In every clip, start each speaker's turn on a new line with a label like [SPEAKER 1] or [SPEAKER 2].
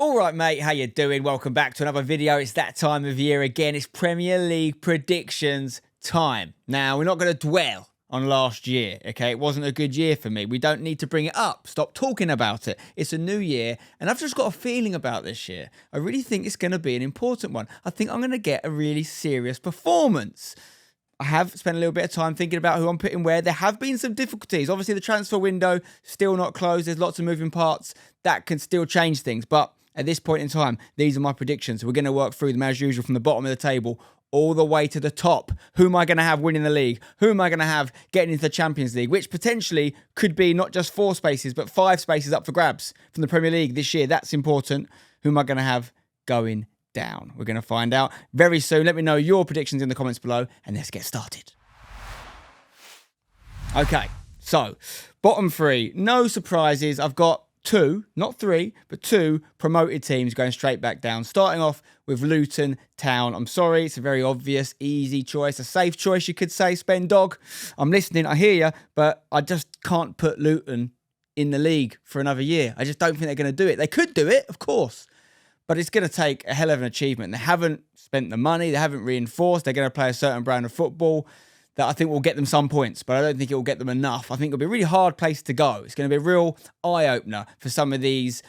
[SPEAKER 1] All right, mate, how you doing? Welcome back to another video. It's that time of year again. It's Premier League predictions time. Now, we're not going to dwell on last year, okay? It wasn't a good year for me. We don't need to bring it up. Stop talking about it. It's a new year, and I've just got a feeling about this year. I really think it's going to be an important one. I think I'm going to get a really serious performance. I have spent a little bit of time thinking about who I'm putting where. There have been some difficulties. Obviously, the transfer window still not closed. There's lots of moving parts that can still change things, but at this point in time, these are my predictions. We're going to work through them as usual from the bottom of the table all the way to the top. Who am I going to have winning the league? Who am I going to have getting into the Champions League? Which potentially could be not just 4 spaces, but 5 spaces up for grabs from the Premier League this year. That's important. Who am I going to have going down? We're going to find out very soon. Let me know your predictions in the comments below, and let's get started. Okay, so bottom 3. No surprises. I've got 2, not 3, but 2 promoted teams going straight back down. Starting off with Luton Town. I'm sorry, it's a very obvious, easy choice, a safe choice, you could say, Spen Dog. I'm listening, I hear you, but I just can't put Luton in the league for another year. I just don't think they're going to do it. They could do it, of course, but it's going to take a hell of an achievement. They haven't spent the money, they haven't reinforced, they're going to play a certain brand of football that I think will get them some points, but I don't think it will get them enough. I think it'll be a really hard place to go. It's going to be a real eye-opener for some of these,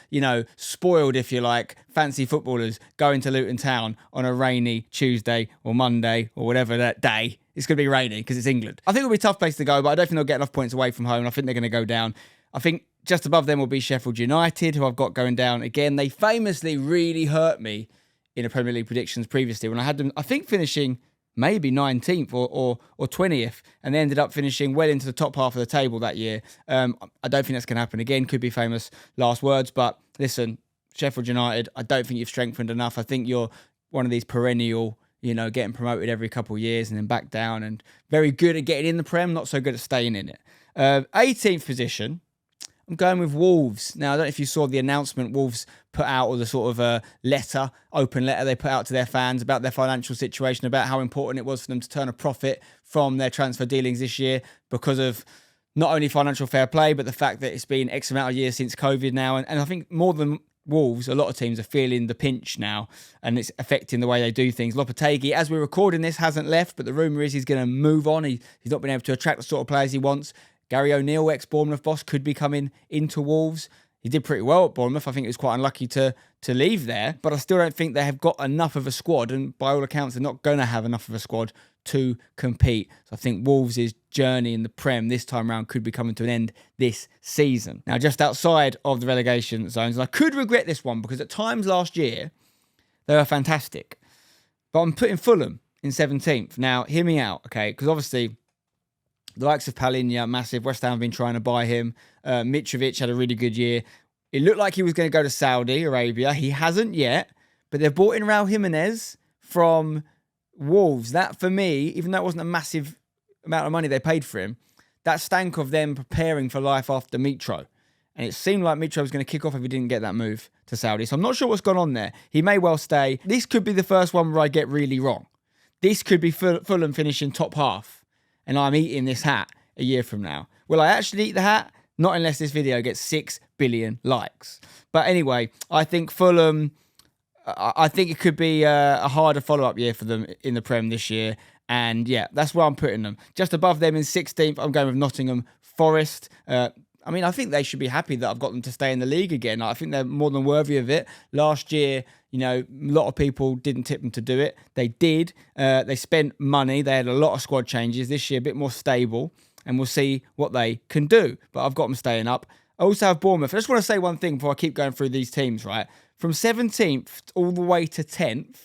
[SPEAKER 1] spoiled, if you like, fancy footballers going to Luton Town on a rainy Tuesday or Monday or whatever that day. It's going to be rainy because it's England. I think it'll be a tough place to go, but I don't think they'll get enough points away from home. I think they're going to go down. I think just above them will be Sheffield United, who I've got going down again. They famously really hurt me in the Premier League predictions previously when I had them, I think, finishing maybe 19th or 20th, and they ended up finishing well into the top half of the table that year. I don't think that's going to happen again. Could be famous last words, but listen, Sheffield United, I don't think you've strengthened enough. I think you're one of these perennial, getting promoted every couple of years and then back down, and very good at getting in the Prem, not so good at staying in it. 18th position, I'm going with Wolves. Now, I don't know if you saw the announcement Wolves put out, or the sort of open letter they put out to their fans about their financial situation, about how important it was for them to turn a profit from their transfer dealings this year because of not only financial fair play, but the fact that it's been X amount of years since COVID now. And I think more than Wolves, a lot of teams are feeling the pinch now, and it's affecting the way they do things. Lopetegui, as we're recording this, hasn't left, but the rumour is he's going to move on. He's not been able to attract the sort of players he wants. Gary O'Neill, ex-Bournemouth boss, could be coming into Wolves. He did pretty well at Bournemouth. I think it was quite unlucky to leave there, but I still don't think they have got enough of a squad, and by all accounts, they're not going to have enough of a squad to compete. So I think Wolves' journey in the Prem this time around could be coming to an end this season. Now, just outside of the relegation zones, and I could regret this one because at times last year, they were fantastic, but I'm putting Fulham in 17th. Now, hear me out, okay? Because obviously, the likes of Palhinha, massive. West Ham have been trying to buy him. Mitrovic had a really good year. It looked like he was going to go to Saudi Arabia. He hasn't yet, but they've bought in Raul Jimenez from Wolves. That, for me, even though it wasn't a massive amount of money they paid for him, that stank of them preparing for life after Mitro. And it seemed like Mitro was going to kick off if he didn't get that move to Saudi. So I'm not sure what's gone on there. He may well stay. This could be the first one where I get really wrong. This could be Fulham finishing top half, and I'm eating this hat a year from now. Will I actually eat the hat? Not unless this video gets 6 billion likes. But anyway, I think Fulham, I think it could be a harder follow-up year for them in the Prem this year. And yeah, that's where I'm putting them. Just above them in 16th, I'm going with Nottingham Forest. I think they should be happy that I've got them to stay in the league again. I think they're more than worthy of it. Last year, a lot of people didn't tip them to do it. They did. They spent money. They had a lot of squad changes. This year, a bit more stable, and we'll see what they can do. But I've got them staying up. I also have Bournemouth. I just want to say one thing before I keep going through these teams, right? From 17th all the way to 10th,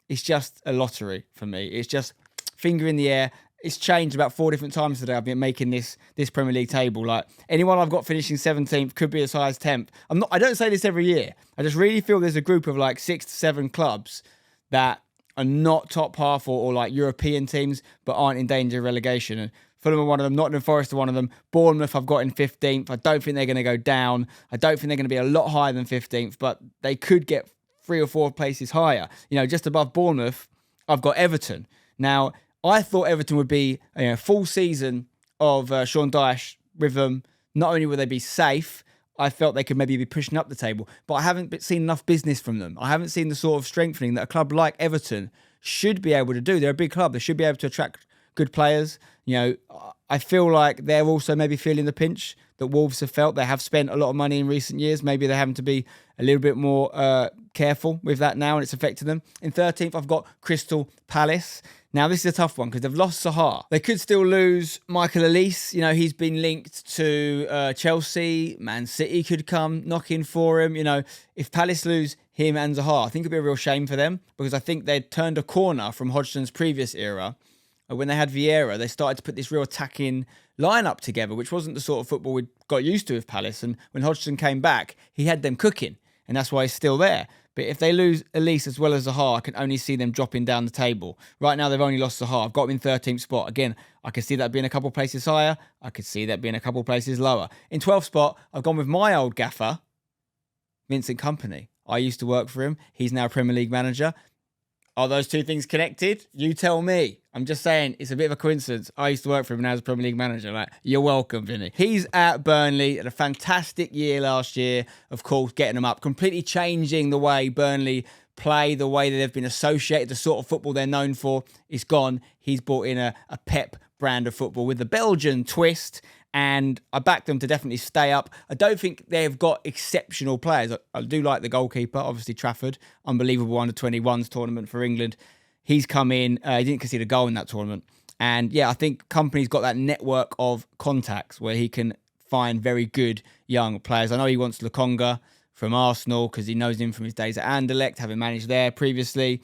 [SPEAKER 1] it's just a lottery for me. It's just finger in the air. It's changed about 4 different times today. I've been making this Premier League table. Like, anyone I've got finishing 17th could be as high as 10th. I don't say this every year. I just really feel there's a group of like 6 to 7 clubs that are not top half or like European teams, but aren't in danger of relegation. And Fulham are one of them. Nottingham Forest are one of them. Bournemouth I've got in 15th. I don't think they're going to go down. I don't think they're going to be a lot higher than 15th, but they could get 3 or 4 places higher. Just above Bournemouth, I've got Everton. Now, I thought Everton would be a full season of Sean Dyche with them. Not only will they be safe, I felt they could maybe be pushing up the table, but I haven't seen enough business from them. I haven't seen the sort of strengthening that a club like Everton should be able to do. They're a big club. They should be able to attract good players. I feel like they're also maybe feeling the pinch that Wolves have felt. They have spent a lot of money in recent years. Maybe they're having to be a little bit more careful with that now, and it's affected them. In 13th, I've got Crystal Palace. Now, this is a tough one because they've lost Sahar. They could still lose Michael Elise. He's been linked to Chelsea. Man City could come knocking for him. If Palace lose him and Zaha, I think it'd be a real shame for them because I think they'd turned a corner from Hodgson's previous era. When they had Vieira, they started to put this real attacking lineup together, which wasn't the sort of football we got used to with Palace. And when Hodgson came back, he had them cooking, and that's why he's still there. But if they lose Elise as well as Zaha, I can only see them dropping down the table. Right now, they've only lost Zaha. I've got them in 13th spot. Again, I could see that being a couple of places higher. I could see that being a couple of places lower. In 12th spot, I've gone with my old gaffer, Vincent Kompany. I used to work for him. He's now Premier League manager. Are those two things connected? You tell me. I'm just saying it's a bit of a coincidence. I used to work for him now as a Premier League manager. You're welcome, Vinny. He's at Burnley, had a fantastic year last year, of course, getting them up, completely changing the way Burnley play, the way that they've been associated, the sort of football they're known for is gone. He's brought in a Pep brand of football with the Belgian twist, and I back them to definitely stay up. I don't think they've got exceptional players. I do like the goalkeeper, obviously Trafford, unbelievable under-21s tournament for England. He's come in, he didn't concede a goal in that tournament. And yeah, I think Kompany's got that network of contacts where he can find very good young players. I know he wants Lokonga from Arsenal because he knows him from his days at Anderlecht, having managed there previously.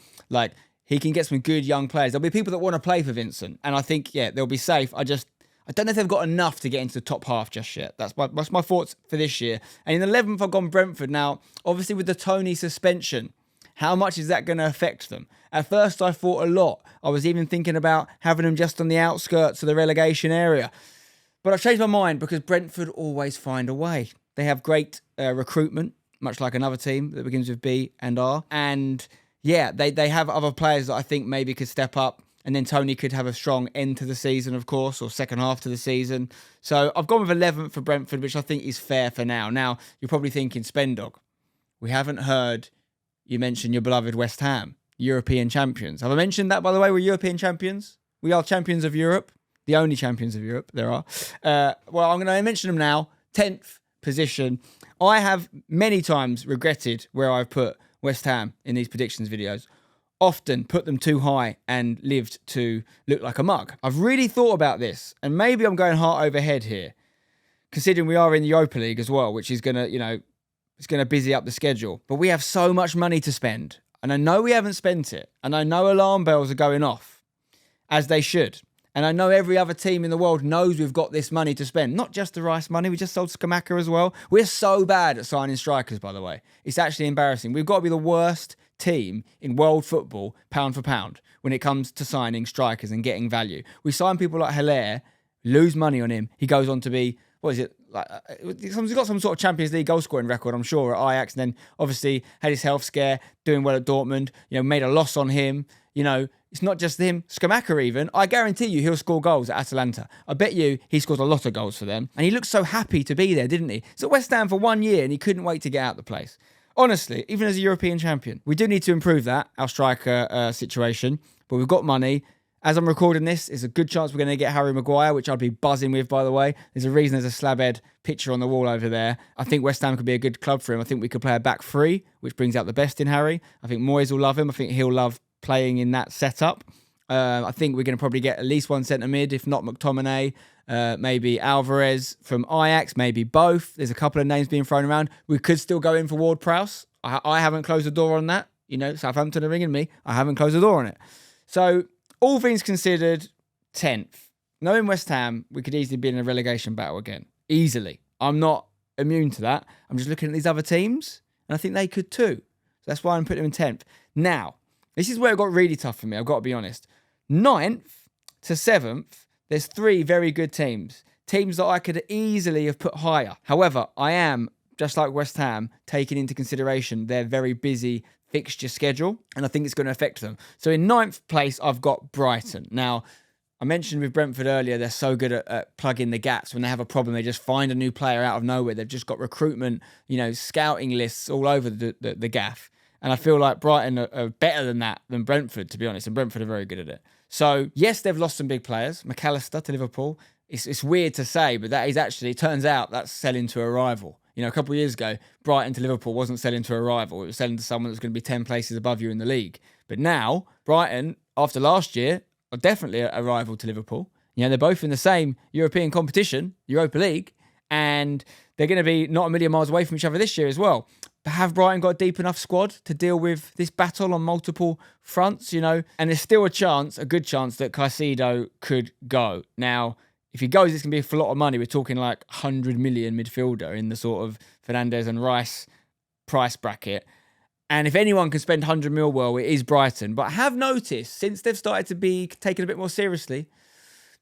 [SPEAKER 1] He can get some good young players. There'll be people that want to play for Vincent. And I think, they'll be safe. I don't know if they've got enough to get into the top half just yet. That's my thoughts for this year. And in 11th, I've gone Brentford. Now, obviously with the Toney suspension, how much is that going to affect them? At first, I thought a lot. I was even thinking about having them just on the outskirts of the relegation area. But I've changed my mind because Brentford always find a way. They have great recruitment, much like another team that begins with B and R. And yeah, they have other players that I think maybe could step up. And then Toney could have a strong end to the season, of course, or second half to the season. So I've gone with 11th for Brentford, which I think is fair for now. Now, you're probably thinking, Spendog, we haven't heard you mention your beloved West Ham, European champions. Have I mentioned that, by the way? We're European champions. We are champions of Europe, the only champions of Europe there are. Well, I'm going to mention them now. 10th position. I have many times regretted where I've put West Ham in these predictions videos. Often put them too high and lived to look like a mug. I've really thought about this, and maybe I'm going heart over head here, considering we are in the Europa League as well, which is going to, it's going to busy up the schedule. But we have so much money to spend, and I know we haven't spent it, and I know alarm bells are going off, as they should. And I know every other team in the world knows we've got this money to spend. Not just the Rice money, we just sold Skamaka as well. We're so bad at signing strikers, by the way. It's actually embarrassing. We've got to be the worst team in world football, pound for pound, when it comes to signing strikers and getting value. We sign people like Hilaire, lose money on him. He goes on to be, he's got some sort of Champions League goal scoring record, I'm sure, at Ajax, and then obviously had his health scare, doing well at Dortmund, made a loss on him. It's not just him. Skamaka even, I guarantee you he'll score goals at Atalanta. I bet you he scores a lot of goals for them. And he looked so happy to be there, didn't he? He's at West Ham for 1 year and he couldn't wait to get out the place. Honestly, even as a European champion, we do need to improve that, our striker situation. But we've got money. As I'm recording this, there's a good chance we're going to get Harry Maguire, which I'd be buzzing with, by the way. There's a reason there's a slabhead picture on the wall over there. I think West Ham could be a good club for him. I think we could play a back three, which brings out the best in Harry. I think Moyes will love him. I think he'll love playing in that setup. I think we're going to probably get at least one centre mid, if not McTominay, maybe Alvarez from Ajax, maybe both. There's a couple of names being thrown around. We could still go in for Ward-Prowse. I haven't closed the door on that. Southampton are ringing me. I haven't closed the door on it. So, all things considered, 10th. Knowing West Ham, we could easily be in a relegation battle again. Easily. I'm not immune to that. I'm just looking at these other teams, and I think they could too. So that's why I'm putting them in 10th. Now, this is where it got really tough for me, I've got to be honest. 9th to 7th, there's 3 very good teams. Teams that I could easily have put higher. However, I am, just like West Ham, taking into consideration their very busy fixture schedule, and I think it's going to affect them. So in 9th place, I've got Brighton. Now, I mentioned with Brentford earlier, they're so good at plugging the gaps. When they have a problem, they just find a new player out of nowhere. They've just got recruitment, scouting lists all over the gaff. And I feel like Brighton are better than that, than Brentford, to be honest. And Brentford are very good at it. So, yes, they've lost some big players. McAllister to Liverpool. It's weird to say, but that is actually, it turns out, that's selling to a rival. A couple of years ago, Brighton to Liverpool wasn't selling to a rival. It was selling to someone that was going to be 10 places above you in the league. But now, Brighton, after last year, are definitely a rival to Liverpool. They're both in the same European competition, Europa League, and they're going to be not a million miles away from each other this year as well. But have Brighton got a deep enough squad to deal with this battle on multiple fronts, And there's still a good chance that Caicedo could go. Now, if he goes, it's going to be for a lot of money. We're talking like 100 million midfielder in the sort of Fernandes and Rice price bracket. And if anyone can spend 100 mil well, it is Brighton. But I have noticed, since they've started to be taken a bit more seriously,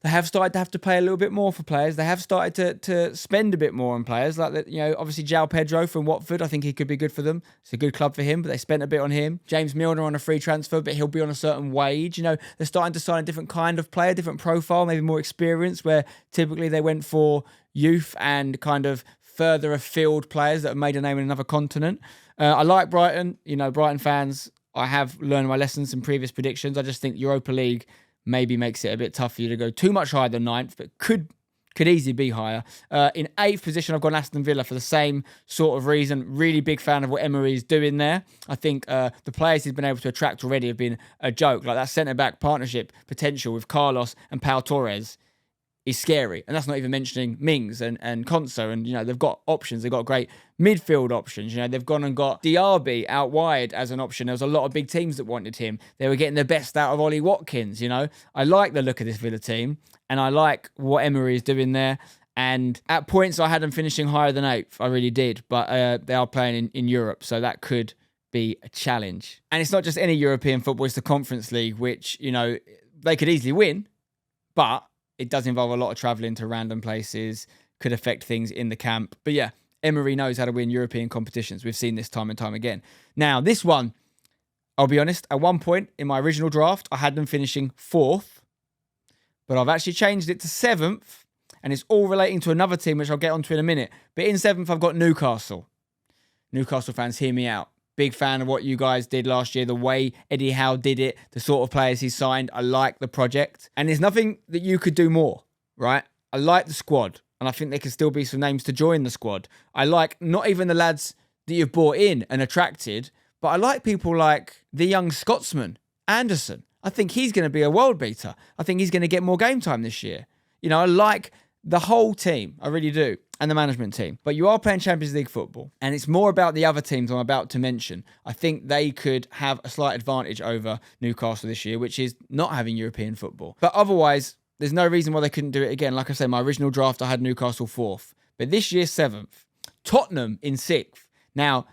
[SPEAKER 1] they have started to have to pay a little bit more for players. They have started to spend a bit more on players. Like, obviously, João Pedro from Watford, I think he could be good for them. It's a good club for him, but they spent a bit on him. James Milner on a free transfer, but he'll be on a certain wage. They're starting to sign a different kind of player, different profile, maybe more experience, where typically they went for youth and kind of further afield players that have made a name in another continent. I like Brighton. Brighton fans, I have learned my lessons in previous predictions. I just think Europa League maybe makes it a bit tough for you to go too much higher than 9th, but could easily be higher. In 8th position, I've gone Aston Villa for the same sort of reason. Really big fan of what Emery is doing there. I think the players he's been able to attract already have been a joke. Like that centre-back partnership potential with Carlos and Pau Torres is scary. And that's not even mentioning Mings and Konsa. And, they've got options. They've got great midfield options. They've gone and got Diaby out wide as an option. There was a lot of big teams that wanted him. They were getting the best out of Ollie Watkins, I like the look of this Villa team. And I like what Emery is doing there. And at points, I had them finishing higher than 8th. I really did. But they are playing in Europe. So that could be a challenge. And it's not just any European football. It's the Conference League, which, they could easily win. But it does involve a lot of travelling to random places, could affect things in the camp. But yeah, Emery knows how to win European competitions. We've seen this time and time again. Now, this one, I'll be honest, at one point in my original draft, I had them finishing 4th, but I've actually changed it to 7th, and it's all relating to another team, which I'll get onto in a minute. But in 7th, I've got Newcastle. Newcastle fans, hear me out. Big fan of what you guys did last year, the way Eddie Howe did it, the sort of players he signed. I like the project. And there's nothing that you could do more, right? I like the squad, and I think there can still be some names to join the squad. I like not even the lads that you've brought in and attracted, but I like people like the young Scotsman, Anderson. I think he's going to be a world beater. I think he's going to get more game time this year. I like the whole team. I really do. And the management team. But you are playing Champions League football. And it's more about the other teams I'm about to mention. I think they could have a slight advantage over Newcastle this year, which is not having European football. But otherwise, there's no reason why they couldn't do it again. Like I said, my original draft, I had Newcastle 4th. But this year, 7th. Tottenham in 6th. Now,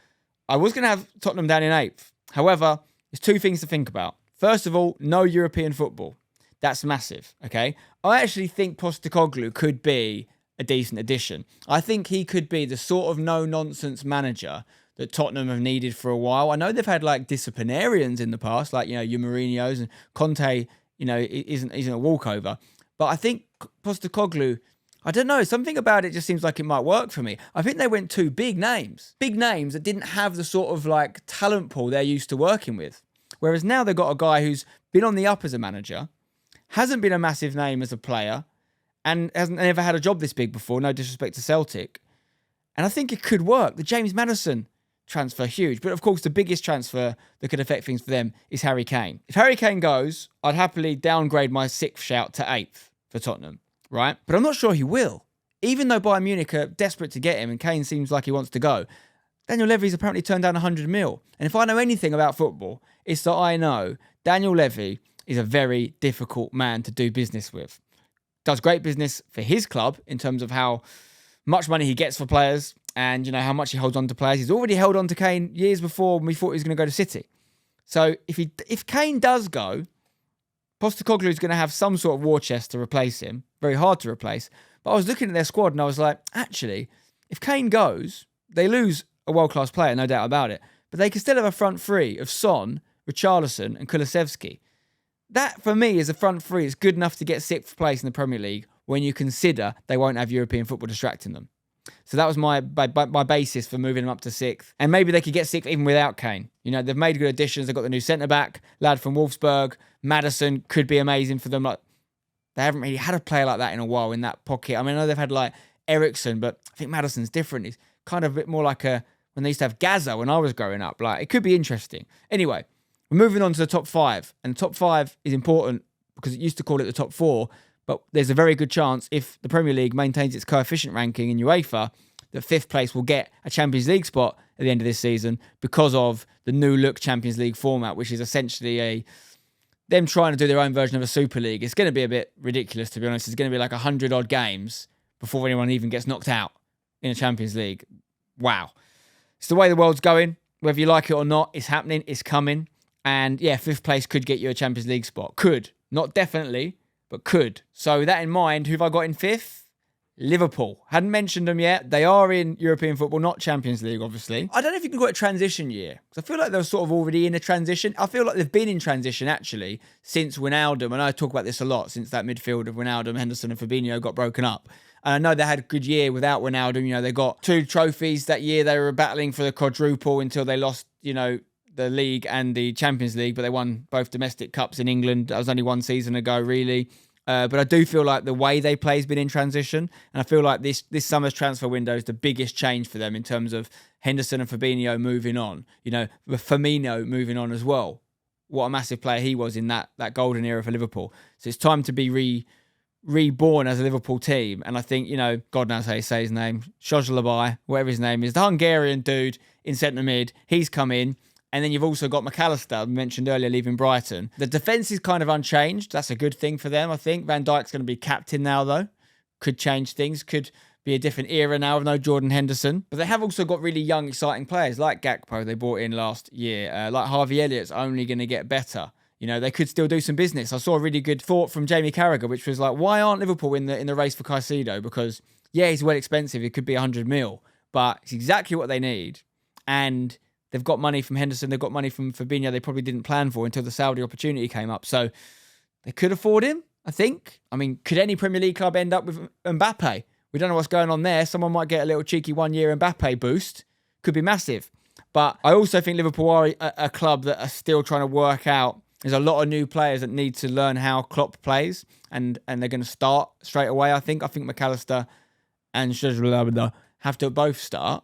[SPEAKER 1] I was going to have Tottenham down in 8th. However, there's 2 things to think about. First of all, no European football. That's massive, okay? I actually think Postecoglou could be a decent addition. I think he could be the sort of no-nonsense manager that Tottenham have needed for a while. I know they've had like disciplinarians in the past, like, your Mourinho's, and Conte, isn't a walkover. But I think Postecoglou, I don't know, something about it just seems like it might work for me. I think they went 2 big names that didn't have the sort of like talent pool they're used to working with. Whereas now they've got a guy who's been on the up as a manager, hasn't been a massive name as a player, and hasn't ever had a job this big before, no disrespect to Celtic. And I think it could work. The James Maddison transfer, huge. But of course, the biggest transfer that could affect things for them is Harry Kane. If Harry Kane goes, I'd happily downgrade my 6th shout to 8th for Tottenham, right? But I'm not sure he will. Even though Bayern Munich are desperate to get him and Kane seems like he wants to go, Daniel Levy's apparently turned down 100 mil. And if I know anything about football, it's that I know Daniel Levy is a very difficult man to do business with. Does great business for his club in terms of how much money he gets for players and, how much he holds on to players. He's already held on to Kane years before when we thought he was going to go to City. So if Kane does go, Postecoglou is going to have some sort of war chest to replace him. Very hard to replace. But I was looking at their squad and I was like, actually, if Kane goes, they lose a world-class player, no doubt about it. But they can still have a front three of Son, Richarlison and Kulusevski. that for me is a front three. It's good enough to get 6th place in the Premier League when you consider they won't have European football distracting them. So that was my basis for moving them up to 6th. And maybe they could get 6th even without Kane. You know, they've made good additions. They've got the new centre-back, lad from Wolfsburg. Maddison could be amazing for them. Like, they haven't really had a player like that in a while in that pocket. I mean, I know they've had like Ericsson, but I think Maddison's different. He's kind of a bit more like when they used to have Gaza when I was growing up. Like, it could be interesting. Anyway, we're moving on to the top 5. And the top 5 is important because it used to call it the top 4. But there's a very good chance if the Premier League maintains its coefficient ranking in UEFA, that 5th place will get a Champions League spot at the end of this season because of the new look Champions League format, which is essentially them trying to do their own version of a Super League. It's going to be a bit ridiculous, to be honest. It's going to be like 100 odd games before anyone even gets knocked out in a Champions League. Wow. It's the way the world's going. Whether you like it or not, it's happening. It's coming. And yeah, 5th place could get you a Champions League spot. Could. Not definitely, but could. So with that in mind, who have I got in 5th? Liverpool. Hadn't mentioned them yet. They are in European football, not Champions League, obviously. I don't know if you can call it a transition year, because I feel like they're sort of already in a transition. I feel like they've been in transition, actually, since Wijnaldum, and I talk about this a lot, since that midfield of Wijnaldum, Henderson and Fabinho got broken up. And I know they had a good year without Wijnaldum. You know, they got 2 trophies that year. They were battling for the quadruple until they lost, you know, the league and the Champions League, but they won both domestic cups in England. That was only 1 season ago, really. But I do feel like the way they play has been in transition. And I feel like this summer's transfer window is the biggest change for them in terms of Henderson and Fabinho moving on. You know, with Firmino moving on as well. What a massive player he was in that golden era for Liverpool. So it's time to be reborn as a Liverpool team. And I think, you know, God knows how you say his name, Szoboszlai, whatever his name is, the Hungarian dude in centre mid, he's come in. And then you've also got McAllister, mentioned earlier, leaving Brighton. The defence is kind of unchanged. That's a good thing for them, I think. Van Dijk's going to be captain now, though. Could change things. Could be a different era now with no Jordan Henderson. But they have also got really young, exciting players like Gakpo they brought in last year. Like Harvey Elliott's only going to get better. You know, they could still do some business. I saw a really good thought from Jamie Carragher, which was like, why aren't Liverpool in the race for Caicedo? Because, yeah, he's well expensive. It could be 100 mil. But it's exactly what they need. And they've got money from Henderson. They've got money from Fabinho they probably didn't plan for until the Saudi opportunity came up. So they could afford him, I think. I mean, could any Premier League club end up with Mbappe? We don't know what's going on there. Someone might get a little cheeky 1-year Mbappe boost. Could be massive. But I also think Liverpool are a club that are still trying to work out. There's a lot of new players that need to learn how Klopp plays. And they're going to start straight away, I think. I think McAllister and Szoboszlai have to both start.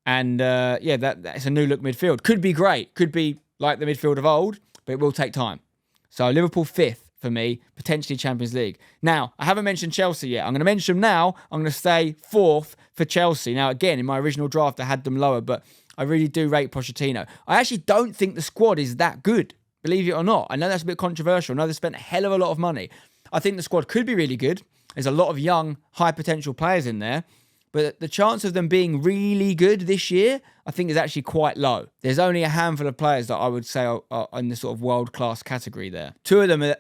[SPEAKER 1] And that's a new look midfield. Could be great. Could be like the midfield of old, but it will take time. So Liverpool 5th for me, potentially Champions League. Now, I haven't mentioned Chelsea yet. I'm going to mention them now. I'm going to stay 4th for Chelsea. Now, again, in my original draft, I had them lower, but I really do rate Pochettino. I actually don't think the squad is that good, believe it or not. I know that's a bit controversial. I know they spent a hell of a lot of money. I think the squad could be really good. There's a lot of young, high potential players in there. But the chance of them being really good this year, I think, is actually quite low. There's only a handful of players that I would say are in the sort of world-class category there. 2 of them,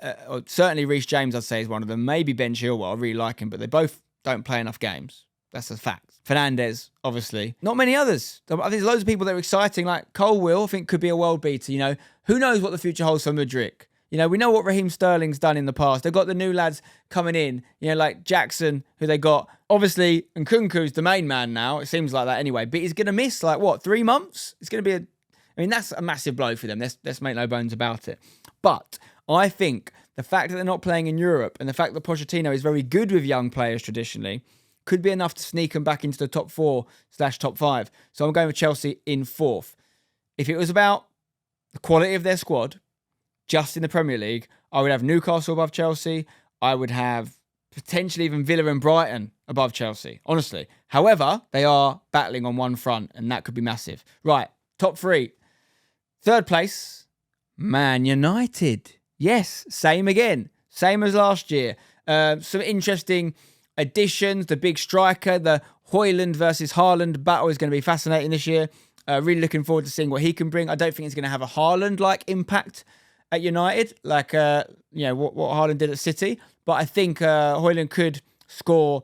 [SPEAKER 1] certainly Reece James, I'd say, is one of them. Maybe Ben Chilwell, I really like him, but they both don't play enough games. That's a fact. Fernandes, obviously. Not many others. I think there's loads of people that are exciting, like Cole Will, I think could be a world beater, you know. Who knows what the future holds for Mudryk? You know, we know what Raheem Sterling's done in the past. They've got the new lads coming in, you know, like Jackson, who they got. Obviously, Nkunku's the main man now. It seems like that anyway. But he's going to miss, 3 months? It's going to be that's a massive blow for them. Let's make no bones about it. But I think the fact that they're not playing in Europe and the fact that Pochettino is very good with young players traditionally could be enough to sneak them back into the top 4/top 5. So I'm going with Chelsea in 4th. If it was about the quality of their squad, just in the Premier League, I would have Newcastle above Chelsea. I would have potentially even Villa and Brighton above Chelsea, honestly. However, they are battling on one front, and that could be massive. Right, top 3. 3rd place, Man United. Yes, same again. Same as last year. Some interesting additions. The big striker, the Højlund versus Haaland battle is going to be fascinating this year. Really looking forward to seeing what he can bring. I don't think it's going to have a Haaland-like impact at United, like what Haaland did at City. But I think Højlund could score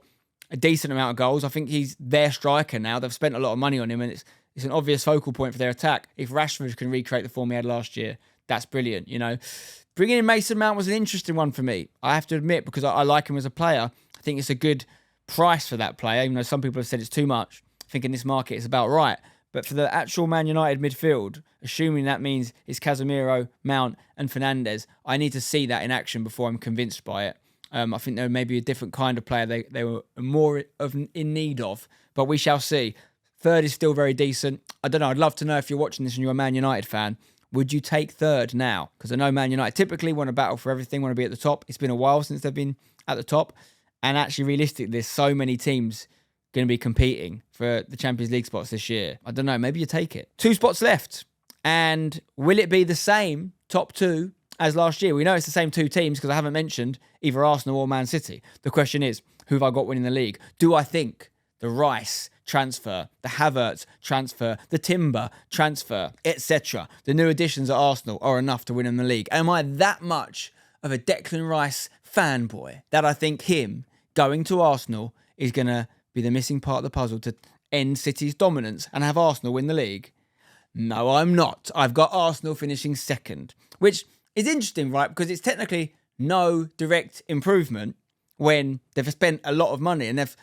[SPEAKER 1] a decent amount of goals. I think he's their striker now. They've spent a lot of money on him, and it's an obvious focal point for their attack. If Rashford can recreate the form he had last year, that's brilliant, you know. Bringing in Mason Mount was an interesting one for me, I have to admit, because I like him as a player. I think it's a good price for that player, even though some people have said it's too much. I think in this market it's about right. But for the actual Man United midfield, assuming that means it's Casemiro, Mount and Fernandes, I need to see that in action before I'm convinced by it. I think there may be a different kind of player they were more in need of, but we shall see. Third is still very decent. I don't know, I'd love to know if you're watching this and you're a Man United fan, would you take third now? Because I know Man United typically want to battle for everything, want to be at the top. It's been a while since they've been at the top. And actually, realistically, there's so many teams going to be competing for the Champions League spots this year. I don't know, maybe you take it. 2 spots left. And will it be the same top 2 as last year? We know it's the same 2 teams because I haven't mentioned either Arsenal or Man City. The question is, who have I got winning the league? Do I think the Rice transfer, the Havertz transfer, the Timber transfer, etc., the new additions at Arsenal are enough to win in the league? Am I that much of a Declan Rice fanboy that I think him going to Arsenal is going to be the missing part of the puzzle to end City's dominance and have Arsenal win the league? No, I'm not. I've got Arsenal finishing second, which is interesting, right? Because it's technically no direct improvement when they've spent a lot of money and they've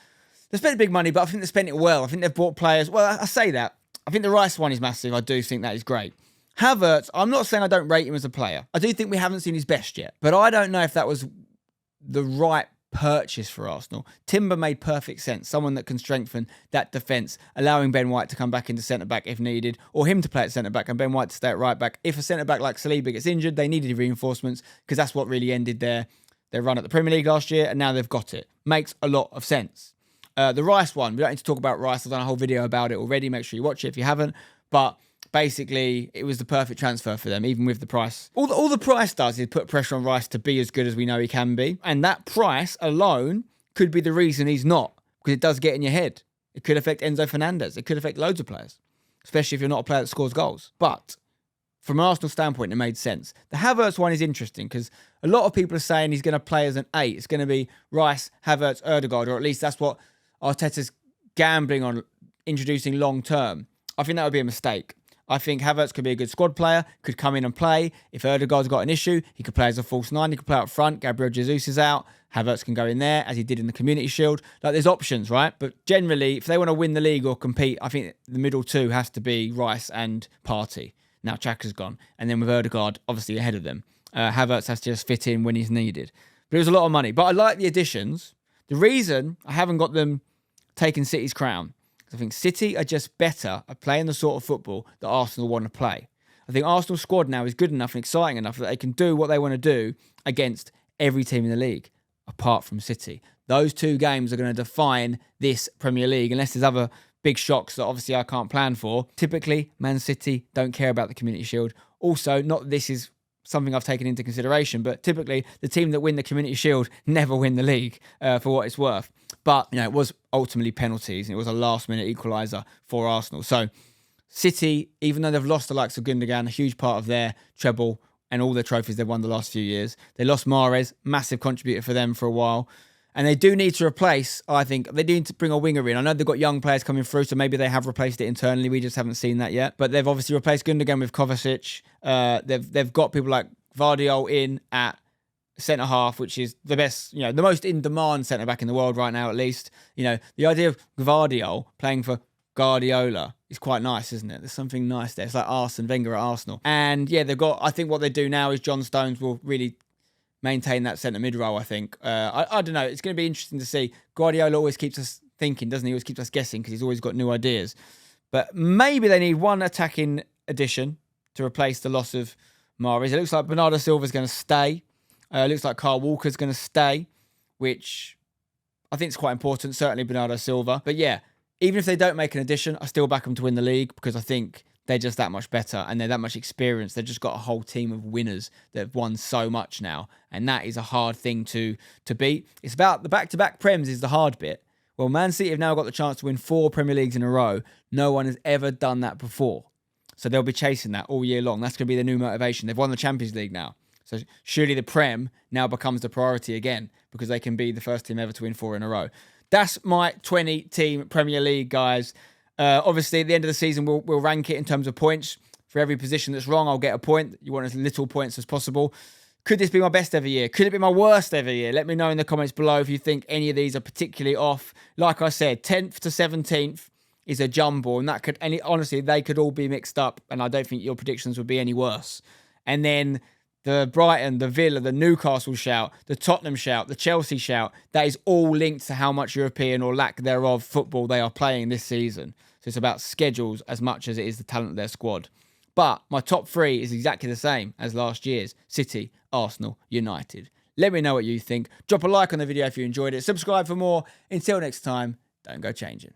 [SPEAKER 1] spent big money, but I think they've spent it well. I think they've bought players. Well, I say that. I think the Rice one is massive. I do think that is great. Havertz, I'm not saying I don't rate him as a player. I do think we haven't seen his best yet. But I don't know if that was the right purchase for Arsenal. Timber made perfect sense. Someone that can strengthen that defence, allowing Ben White to come back into centre-back if needed, or him to play at centre-back and Ben White to stay at right-back. If a centre-back like Saliba gets injured, they needed reinforcements because that's what really ended their run at the Premier League last year, and now they've got it. Makes a lot of sense. The Rice one, we don't need to talk about Rice. I've done a whole video about it already. Make sure you watch it if you haven't. But basically, it was the perfect transfer for them, even with the price. All the price does is put pressure on Rice to be as good as we know he can be. And that price alone could be the reason he's not, because it does get in your head. It could affect Enzo Fernandez. It could affect loads of players, especially if you're not a player that scores goals. But from an Arsenal standpoint, it made sense. The Havertz one is interesting because a lot of people are saying he's going to play as an 8. It's going to be Rice, Havertz, Ødegaard, or at least that's what Arteta's gambling on introducing long term. I think that would be a mistake. I think Havertz could be a good squad player, could come in and play. If Ødegaard's got an issue, he could play as a false 9, he could play up front. Gabriel Jesus is out. Havertz can go in there, as he did in the Community Shield. Like, there's options, right? But generally, if they want to win the league or compete, I think the middle 2 has to be Rice and Partey. Now Xhaka's gone. And then with Ødegaard, obviously ahead of them. Havertz has to just fit in when he's needed. But it was a lot of money. But I like the additions. The reason I haven't got them taking City's crown, I think City are just better at playing the sort of football that Arsenal want to play. I think Arsenal's squad now is good enough and exciting enough that they can do what they want to do against every team in the league, apart from City. Those 2 games are going to define this Premier League, unless there's other big shocks that obviously I can't plan for. Typically, Man City don't care about the Community Shield. Also, not that this is something I've taken into consideration, but typically the team that win the Community Shield never win the league, for what it's worth. But, it was ultimately penalties, and it was a last-minute equaliser for Arsenal. So, City, even though they've lost the likes of Gundogan, a huge part of their treble and all their trophies they've won the last few years, they lost Mahrez, massive contributor for them for a while. And they do need to replace, I think, they need to bring a winger in. I know they've got young players coming through, so maybe they have replaced it internally. We just haven't seen that yet. But they've obviously replaced Gundogan with Kovacic. They've got people like Vardiol in at centre-half, which is the best, the most in-demand centre-back in the world right now, at least. The idea of Vardiol playing for Guardiola is quite nice, isn't it? There's something nice there. It's like Arsene Wenger at Arsenal. And yeah, I think what they do now is John Stones will really maintain that centre mid role, I think. I don't know. It's going to be interesting to see. Guardiola always keeps us thinking, doesn't he? He always keeps us guessing because he's always got new ideas. But maybe they need one attacking addition to replace the loss of Mahrez. It looks like Bernardo Silva's going to stay. It looks like Kyle Walker's going to stay, which I think is quite important, certainly Bernardo Silva. But yeah, even if they don't make an addition, I still back them to win the league because I think they're just that much better and they're that much experienced. They've just got a whole team of winners that have won so much now. And that is a hard thing to beat. It's about the back-to-back Prems is the hard bit. Well, Man City have now got the chance to win 4 Premier Leagues in a row. No one has ever done that before. So they'll be chasing that all year long. That's going to be the new motivation. They've won the Champions League now. So surely the Prem now becomes the priority again because they can be the first team ever to win 4 in a row. That's my 20-team Premier League, guys. Obviously, at the end of the season, we'll rank it in terms of points. For every position that's wrong, I'll get a point. You want as little points as possible. Could this be my best ever year? Could it be my worst ever year? Let me know in the comments below if you think any of these are particularly off. Like I said, 10th to 17th is a jumble, and that could, and honestly, they could all be mixed up, and I don't think your predictions would be any worse. And then the Brighton, the Villa, the Newcastle shout, the Tottenham shout, the Chelsea shout, that is all linked to how much European or lack thereof football they are playing this season. So it's about schedules as much as it is the talent of their squad. But my top three is exactly the same as last year's: City, Arsenal, United. Let me know what you think. Drop a like on the video if you enjoyed it. Subscribe for more. Until next time, don't go changing.